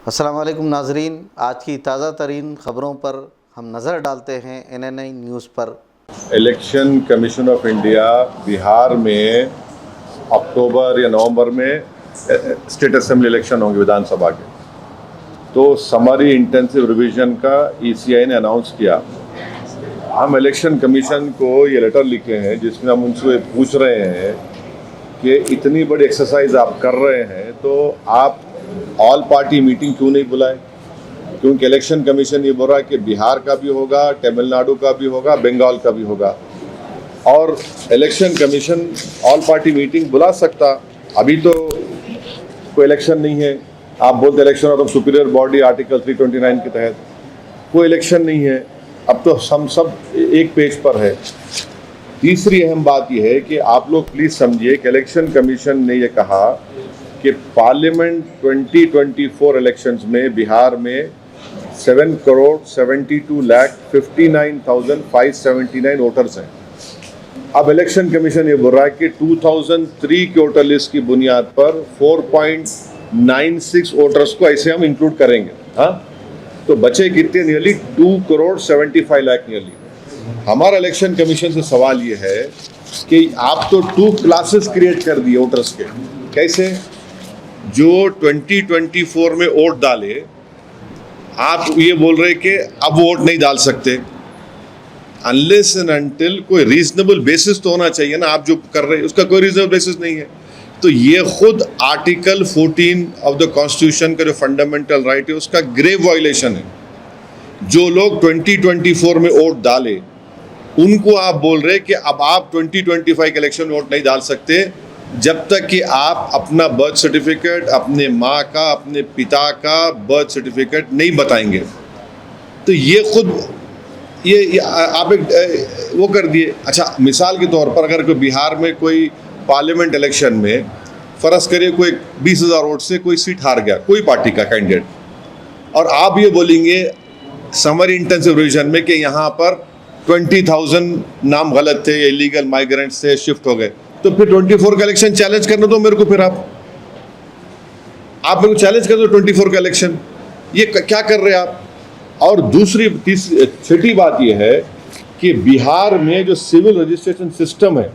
अस्सलाम वालेकुम नाजरीन, आज की ताज़ा तरीन ख़बरों पर हम नज़र डालते हैं NNI न्यूज़ पर। Election commission of India Bihar में अक्टूबर या नवंबर में स्टेट असेंबली इलेक्शन होंगे विधानसभा के, तो समरी इंटेंसिव रिवीजन का ECI ने अनाउंस किया। हम इलेक्शन कमीशन को ये लेटर लिखे हैं जिसमें हम उनसे पूछ रहे हैं कि इतनी बड़ी एक्सरसाइज आप कर रहे हैं तो आप ऑल पार्टी मीटिंग क्यों नहीं बुलाए, क्योंकि इलेक्शन कमीशन ये बोल रहा है कि बिहार का भी होगा, तमिलनाडु का भी होगा, बंगाल का भी होगा, और election commission all party meeting बुला सकता। अभी तो कोई इलेक्शन नहीं है, आप बोलते election of superior body article 329 के तहत कोई इलेक्शन नहीं है, अब तो हम सब एक पेज पर है। तीसरी अहम बात यह है कि आप लोग प्लीज़ समझिए कि इलेक्शन कमीशन ने यह कहा कि पार्लियामेंट 2024 इलेक्शंस में बिहार में 7,72,59,579 वोटर्स हैं। अब इलेक्शन कमीशन ये बोल रहा है कि 2003 के वोटर लिस्ट की बुनियाद पर 4.96 वोटर्स को ऐसे हम इंक्लूड करेंगे। हाँ, तो बचे कितने? Nearly 2,75,00,000 nearly. हमारा इलेक्शन कमीशन से सवाल ये है कि आप तो 2 क्लासेस क्रिएट कर दिए वोटर्स के। कैसे? जो 2024 में वोट डाले, आप ये बोल रहे कि अब वोट नहीं डाल सकते अनलेस एंड अनटिल कोई रीजनेबल बेसिस तो होना चाहिए ना। आप जो कर रहे हैं उसका कोई रीजनेबल बेसिस नहीं है, तो ये खुद आर्टिकल 14 ऑफ द कॉन्स्टिट्यूशन का जो फंडामेंटल राइट है उसका ग्रेव वायलेशन है। जो लोग 2024 में वोट डाले उनको आप बोल रहे कि अब आप 2025 के इलेक्शन में वोट नहीं डाल सकते जब तक कि आप अपना बर्थ सर्टिफिकेट, अपने माँ का, अपने पिता का बर्थ सर्टिफिकेट नहीं बताएंगे। तो ये खुद ये आप एक वो कर दिए। अच्छा, मिसाल के तौर पर अगर कोई बिहार में कोई पार्लियामेंट इलेक्शन में फ़र्ज़ करिए कोई 20,000 वोट से कोई सीट हार गया, कोई पार्टी का कैंडिडेट, और आप ये बोलेंगे समरी इंटेंसिव रिवीजन में कि यहाँ पर 20,000 नाम गलत थे, इलीगल माइग्रेंट्स से शिफ्ट हो गए, तो फिर 24 का इलेक्शन चैलेंज करना दो मेरे को। फिर आप मेरे को चैलेंज कर दो 24 का इलेक्शन। ये क्या कर रहे हैं आप? और दूसरी छठी बात ये है कि बिहार में जो सिविल रजिस्ट्रेशन सिस्टम है,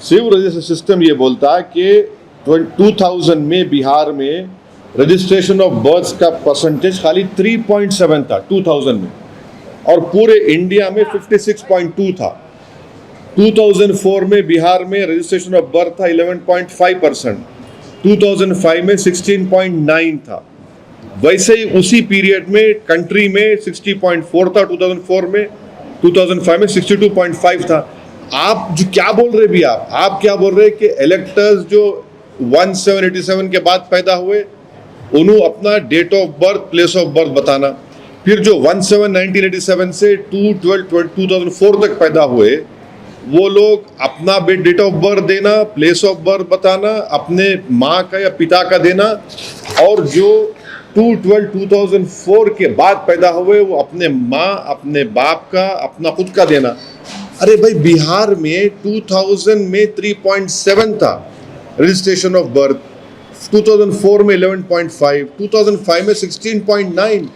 सिविल रजिस्ट्रेशन सिस्टम ये बोलता है कि 2000 में बिहार में रजिस्ट्रेशन ऑफ बर्थ्स का परसेंटेज खाली 3.7 था 2000 में, और पूरे इंडिया में 56.2 था। 2004 में बिहार में रजिस्ट्रेशन ऑफ बर्थ था 11.5%, 2005 में 16.9 था। वैसे ही उसी पीरियड में कंट्री में 60.4 था 2004 में, 2005 में 62.5 था। आप जो क्या बोल रहे भी आप क्या बोल रहे कि इलेक्टर्स जो 1787 के बाद पैदा हुए उन्होंने अपना date of birth, place of birth बताना, फिर जो 17/1987 से 2/12/2004 तक पैदा हुए वो लोग अपना डेट ऑफ बर्थ देना, प्लेस ऑफ बर्थ बताना, अपने माँ का या पिता का देना, और जो 2/12/2004 के बाद पैदा हुए वो अपने माँ, अपने बाप का, अपना खुद का देना। अरे भाई, बिहार में 2000 में 3.7 था रजिस्ट्रेशन ऑफ बर्थ, 2004 में 11.5, 2005 में 16.9।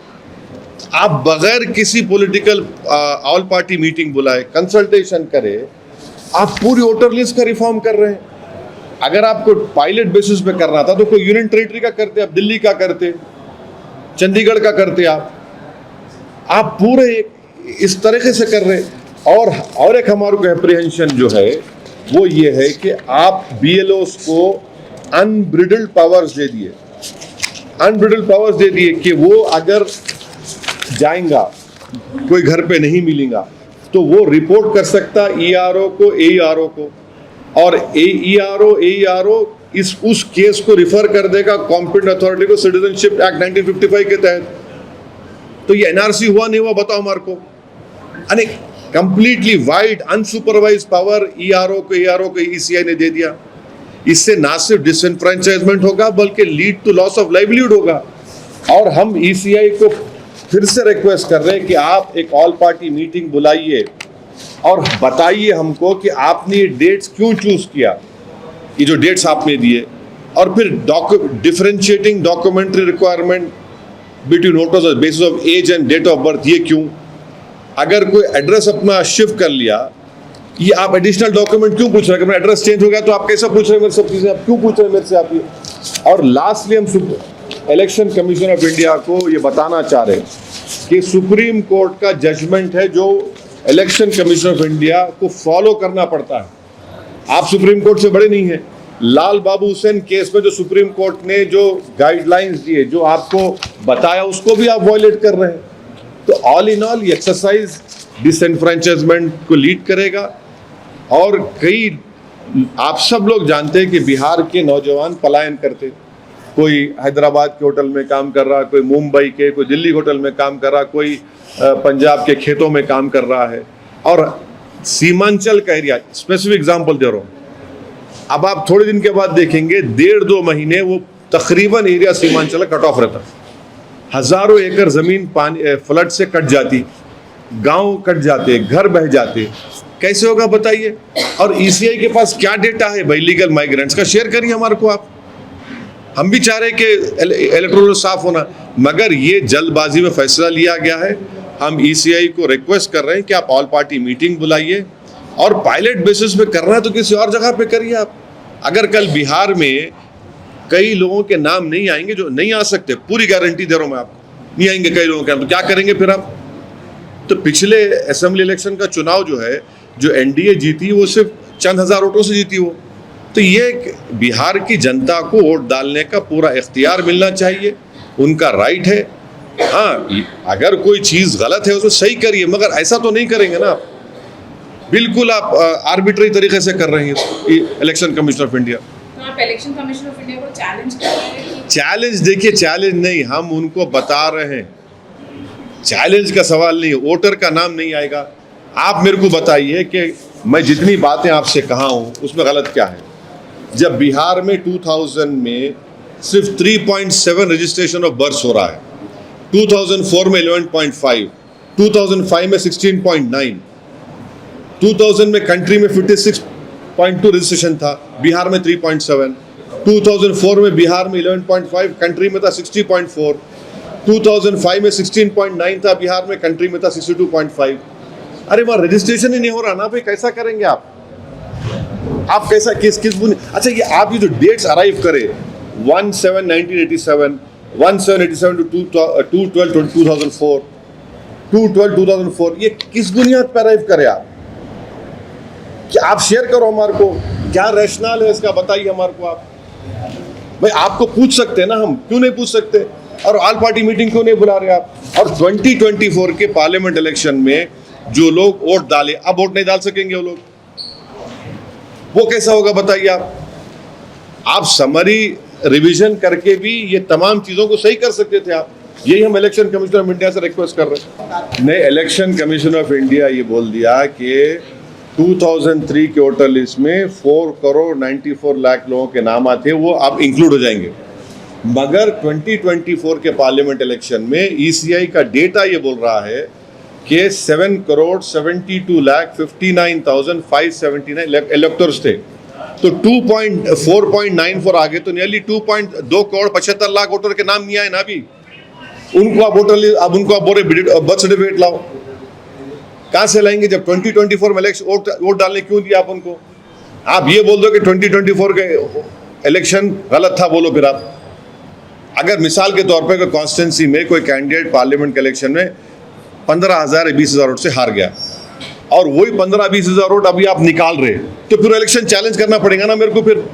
आप बगैर किसी पॉलिटिकल ऑल पार्टी मीटिंग बुलाए, कंसल्टेशन करे, आप पूरी वोटर लिस्ट का रिफॉर्म कर रहे हैं। अगर आपको पायलट बेसिस पे करना था तो कोई यूनियन टेरिटरी का करते, आप दिल्ली का करते, चंडीगढ़ का करते, आप पूरे इस तरीके से कर रहे। और एक हमारे को एप्रीहेंशन जो है वो ये है कि आप BLOs को अनब्रिडल्ड पावर्स दे दिए कि वो अगर जाएगा, कोई घर पे नहीं मिलेगा तो वो रिपोर्ट कर सकता ERO को, AERO को, और ERO उस केस को रिफर कर देगा कॉम्पिटेंट अथॉरिटी को सिटीजनशिप एक्ट 1955 के तहत। तो ये NRC हुआ नहीं हुआ बताओ हमारे को? अरे completely wide unsupervised power ERO को ECI ने दे दिया। इससे ना सिर्फ डिसएनफ्रेंचाइजमेंट होगा बल्कि lead to loss of livelihood होगा। और हम ECI को फिर से रिक्वेस्ट कर रहे हैं कि आप एक ऑल पार्टी मीटिंग बुलाइए और बताइए हमको कि आपने ये डेट्स क्यों चूज किया। ये जो डेट्स आपने दिए, और फिर differentiating documentary requirement between voters on basis of age and date of birth, ये क्यों? अगर कोई एड्रेस अपना शिफ्ट कर लिया, ये आप एडिशनल डॉक्यूमेंट क्यों पूछ रहे हैं? एड्रेस चेंज हो गया तो आप कैसा पूछ रहे हैं मेरे सब चीजें, आप क्यों पूछ रहे हैं मेरे से आप ये? और लास्टली हम इलेक्शन कमीशन ऑफ इंडिया को ये बताना चाह रहे हैं कि सुप्रीम कोर्ट का जजमेंट है जो इलेक्शन कमीशन ऑफ इंडिया को फॉलो करना पड़ता है। आप सुप्रीम कोर्ट से बड़े नहीं हैं। लाल बाबू हुसैन केस में जो सुप्रीम कोर्ट ने जो गाइडलाइंस दिए, जो आपको बताया, उसको भी आप वॉयलेट कर रहे हैं। तो ऑल इन ऑल ये एक्सरसाइज डिसएनफ्रेंचाइजमेंट को लीड करेगा। और कई आप सब लोग जानते हैं कि बिहार के नौजवान पलायन करते, कोई हैदराबाद के होटल में काम कर रहा, कोई मुंबई के, कोई दिल्ली होटल में काम कर रहा, कोई पंजाब के खेतों में काम कर रहा है। और सीमांचल का एरिया, स्पेसिफिक एग्जांपल दे रहा हूँ, अब आप थोड़े दिन के बाद देखेंगे 1.5-2 महीने वो तकरीबन एरिया सीमांचल कट ऑफ रहता, हजारों एकड़ जमीन पानी फ्लड से कट जाती, गांव कट जाते, घर बह जाते। कैसे होगा बताइए? और ईसीआई के पास क्या डेटा है भाई लीगल माइग्रेंट्स का? शेयर करिए हमारे को आप। हम भी चाह रहे हैं कि इलेक्टोरल साफ होना, मगर ये जल्दबाजी में फैसला लिया गया है। हम ईसीआई को रिक्वेस्ट कर रहे हैं कि आप ऑल पार्टी मीटिंग बुलाइए और पायलट बेसिस पे करना है तो किसी और जगह पे करिए आप। अगर कल बिहार में कई लोगों के नाम नहीं आएंगे, जो नहीं आ सकते, पूरी गारंटी दे रहा हूं मैं आपको, नहीं आएंगे कई लोगों के नाम, तो क्या करेंगे फिर आप? तो पिछले असेंबली इलेक्शन का चुनाव जो है, जो एनडीए जीती, वो सिर्फ चंद हजार वोटों से जीती वो। तो ये बिहार की जनता को वोट डालने का पूरा इख्तियार मिलना चाहिए, उनका राइट है। हाँ, अगर कोई चीज गलत है उसको सही करिए, मगर ऐसा तो नहीं करेंगे ना आप। बिल्कुल आप आर्बिट्री तरीके से कर रहे हैं इलेक्शन कमीशन ऑफ इंडिया। तो आप इलेक्शन कमीशन ऑफ इंडिया को चैलेंज कर रहे हैं? चैलेंज देखिए, चैलेंज नहीं, हम उनको बता रहे हैं, चैलेंज का सवाल नहीं, वोटर का नाम नहीं आएगा। आप मेरे को बताइए कि मैं जितनी बातें आपसे कहा हूं उसमें गलत क्या है? जब बिहार में 2000 में सिर्फ 3.7 रजिस्ट्रेशन ऑफ बर्थ हो रहा है, 2004 में 11.5, 2005 में 16.9, 2000 में कंट्री में 56.2 रजिस्ट्रेशन था, बिहार में 3.7, 2004 में बिहार में 11.5, कंट्री में था 60.4, 2005 में 16.9 था, बिहार में, कंट्री में था 62.5। अरे वहाँ रजिस्ट्रेशन ही नहीं हो रहा ना भाई, कैसा करेंगे आप? आप कैसा किस अच्छा, ये आप ये जो डेट्स अराइव करे 1/7/1987, 1/7/87 to 2/12/2004, 2/12/2004, ये किस बुनियाद पर अराइव करे आप? क्या आप शेयर करो हमारे को, क्या रैशनल है इसका, बताइए हमारे को आप। भाई आपको पूछ सकते हैं ना, हम क्यों नहीं पूछ सकते? और ऑल पार्टी मीटिंग क्यों नहीं बुला रहे आप? और 2024 के पार्लियामेंट इलेक्शन में जो लोग वोट डाले, अब वोट नहीं डाल सकेंगे वो लोग, वो कैसा होगा बताइए आप समरी रिवीजन करके भी ये तमाम चीजों को सही कर सकते थे आप। यही हम इलेक्शन कमीशन ऑफ इंडिया से रिक्वेस्ट कर रहे हैं। नहीं, इलेक्शन कमीशन ऑफ इंडिया ये बोल दिया कि 2003 के वोटर लिस्ट में 4,94,00,000 लोगों के नाम आते, वो अब इंक्लूड हो जाएंगे। मगर 2024 के पार्लियामेंट इलेक्शन में ईसीआई का डेटा ये बोल रहा है कि 7,72,59,579 इलेक्टर्स थे, तो 4.94 आ गए, तो नियरली 2,75,00,000 वोटर के नाम नहीं आए ना अभी। उनको आप वोटर, अब उनको आप बोल रहे बर्थ सर्टिफिकेट लाओ, कहाँ से लाएंगे जब 2024 में वोट डालने क्यों दिया आप उनको? आप ये बोल दो कि 2024 के इलेक्शन गलत था, बोलो फिर आप। अगर मिसाल के तौर पर कोई कॉन्स्टिट्यूंसी में कोई कैंडिडेट पार्लियामेंट के इलेक्शन में 15,000 या 20,000 वोट से हार गया और वही 15-20,000 वोट अभी आप निकाल रहे, तो फिर इलेक्शन चैलेंज करना पड़ेगा ना मेरे को। फिर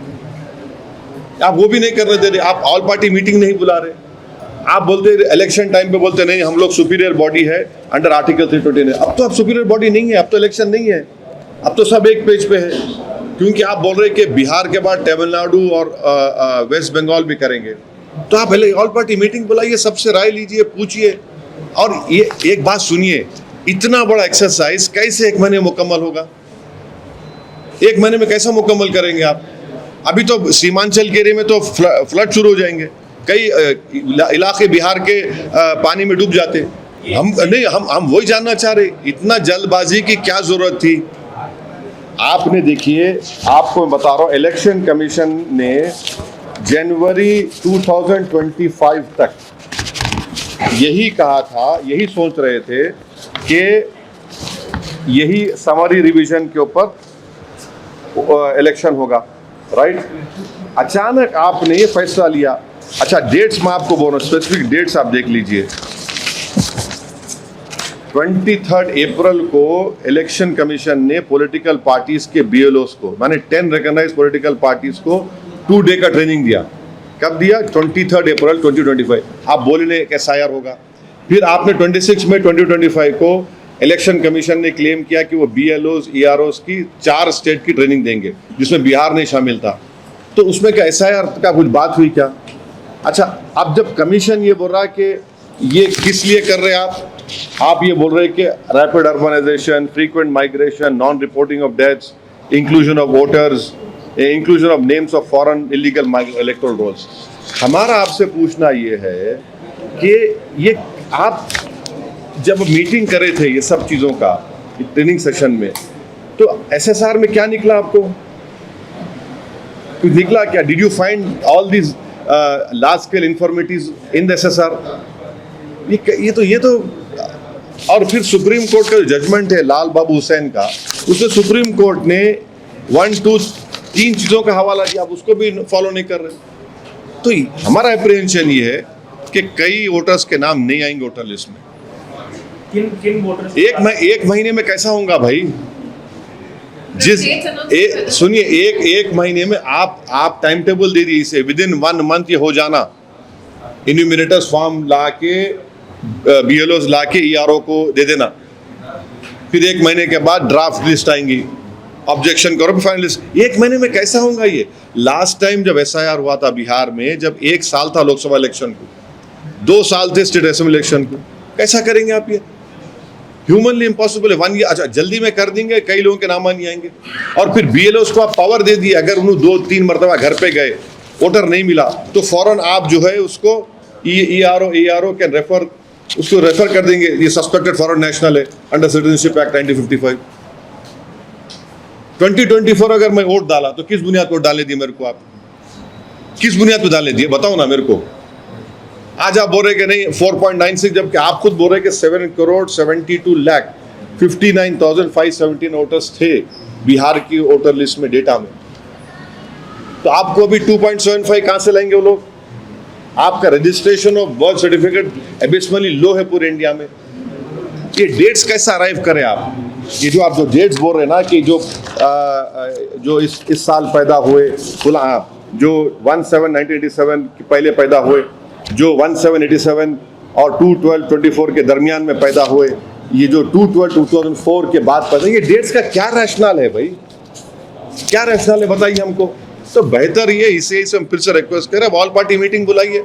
आप वो भी नहीं करने दे रहे, आप ऑल पार्टी मीटिंग नहीं बुला रहे, आप बोलते इलेक्शन टाइम पे बोलते नहीं हम लोग सुपीरियर बॉडी है अंडर आर्टिकल 329। अब तो आप सुपीरियर बॉडी नहीं है, अब तो इलेक्शन नहीं है, अब तो सब एक पेज पे है, क्योंकि आप बोल रहे कि बिहार के बाद तमिलनाडु और वेस्ट बंगाल भी करेंगे। तो आप पहले ऑल पार्टी मीटिंग बुलाइए, सबसे राय लीजिए, पूछिए। और ये एक बात सुनिए, इतना बड़ा एक्सरसाइज कैसे 1 महीने मुकम्मल होगा? 1 महीने में कैसा मुकम्मल करेंगे आप? अभी तो सीमांचल के एरिया में तो फ्लड शुरू हो जाएंगे, कई इलाके बिहार के पानी में डूब जाते। हम वही जानना चाह रहे, इतना जल्दबाजी की क्या जरूरत थी? आपने देखिए, आपको मैं बता रहा हूँ, इलेक्शन कमीशन ने जनवरी 2025 तक यही कहा था, यही सोच रहे थे कि यही समरी रिवीजन के ऊपर इलेक्शन होगा, राइट। अचानक आपने ये फैसला लिया। अच्छा, डेट्स मैं आपको बोल रहा हूँ, स्पेसिफिक डेट्स आप देख लीजिए। 23 अप्रैल को इलेक्शन कमीशन ने पॉलिटिकल पार्टीज के BLOs को, मैंने 10 रिकॉग्नाइज पॉलिटिकल पार्टीज को 2 डे का ट्रेनिंग दिया। कब दिया? 23 अप्रैल 2025। आप बोले एक SIR होगा। फिर आपने 26 मई 2025 को इलेक्शन कमीशन ने क्लेम किया कि वो BLOs EROs की 4 स्टेट की ट्रेनिंग देंगे, जिसमें बिहार नहीं शामिल था। तो उसमें क्या SIR का कुछ बात हुई क्या? अच्छा, अब जब कमीशन ये बोल रहा है कि ये किस लिए कर रहे हैं आप ये बोल रहे हैं कि rapid urbanisation, frequent migration, non reporting of deaths, inclusion of voters, inclusion of names of foreign illegal electoral rolls. हमारा आपसे पूछना ये है कि ये आप जब मीटिंग करे थे ये सब चीज़ों का ट्रेनिंग सेशन में, तो SSR में क्या निकला आपको? कुछ निकला क्या? Did you find all this large scale informatives in the SSR? ये तो और फिर सुप्रीम कोर्ट का जो जजमेंट है लाल बाबू हुसैन का, उसमें सुप्रीम कोर्ट ने 1, 2, 3 चीज़ों का हवाला दिया, आप उसको भी फॉलो नहीं कर रहे। तो हमारा अप्रीहेंशन ये है कि कई वोटर्स के नाम नहीं आएंगे वोटर लिस्ट में। किन वोटर्स? एक महीने में कैसा होगा भाई? सुनिए, एक महीने में आप टाइम टेबल दे दिए इसे, विद इन 1 मंथ ये हो जाना। इन्यूमिनेटर्स फॉर्म ला के BLOs ला के ERO को दे देना, फिर 1 महीने के बाद ड्राफ्ट लिस्ट आएंगी, ऑब्जेक्शन करो, फाइनल लिस्ट। 1 महीने में कैसा होगा ये? लास्ट टाइम जब SIR हुआ था बिहार में, जब 1 साल था लोकसभा इलेक्शन को, 2 साल थे स्टेट असेंबली इलेक्शन को, कैसा करेंगे आप ये? ह्यूमनली इम्पॉसिबल है। 1 ईयर, अच्छा जल्दी में कर देंगे, कई लोगों के नाम नहीं आएंगे। और फिर BLOs को आप पावर दे दिए, अगर उन्होंने 2-3 मरतबा घर पे गए, वोटर नहीं मिला, तो फौरन आप जो है उसको ERO कैन रेफर, उसको रेफर कर देंगे, ये सस्पेक्टेड फॉरेन नेशनल है अंडर सिटीजनशिप एक्ट 1955। 2024 अगर मैं वोट डाला तो किस बुनियाद पर डालने दिए मेरे को? आप किस बुनियाद पर डालने दिए, बताओ ना मेरे को। आज आप बोल रहे कि नहीं 4.96, जबकि आप खुद बोल रहे कि 7,72,59,517 वोटर्स थे बिहार की वोटर लिस्ट में, डेटा में। तो आपको अभी 2.75 कहां से लाएंगे वो लोग? आपका रजिस्ट्रेशन ऑफ बर्थ सर्टिफिकेट एबिसमली लो है पूरे इंडिया में। ये डेट्स कैसे अराइव करें आप? ये जो आप जो डेट्स बोल रहे हैं ना कि जो इस साल पैदा हुए, जो 1/7/1987 के पहले पैदा हुए, जो 1/7/87 और 2/12/24 के दरमियान में पैदा हुए, ये जो 2/12/2004 के बाद पैदा, ये डेट्स का क्या रैशनल है भाई? क्या रैशनल है बताइए हमको। तो बेहतर ये इसे हम फिर से रिक्वेस्ट करें, ऑल पार्टी मीटिंग बुलाइए।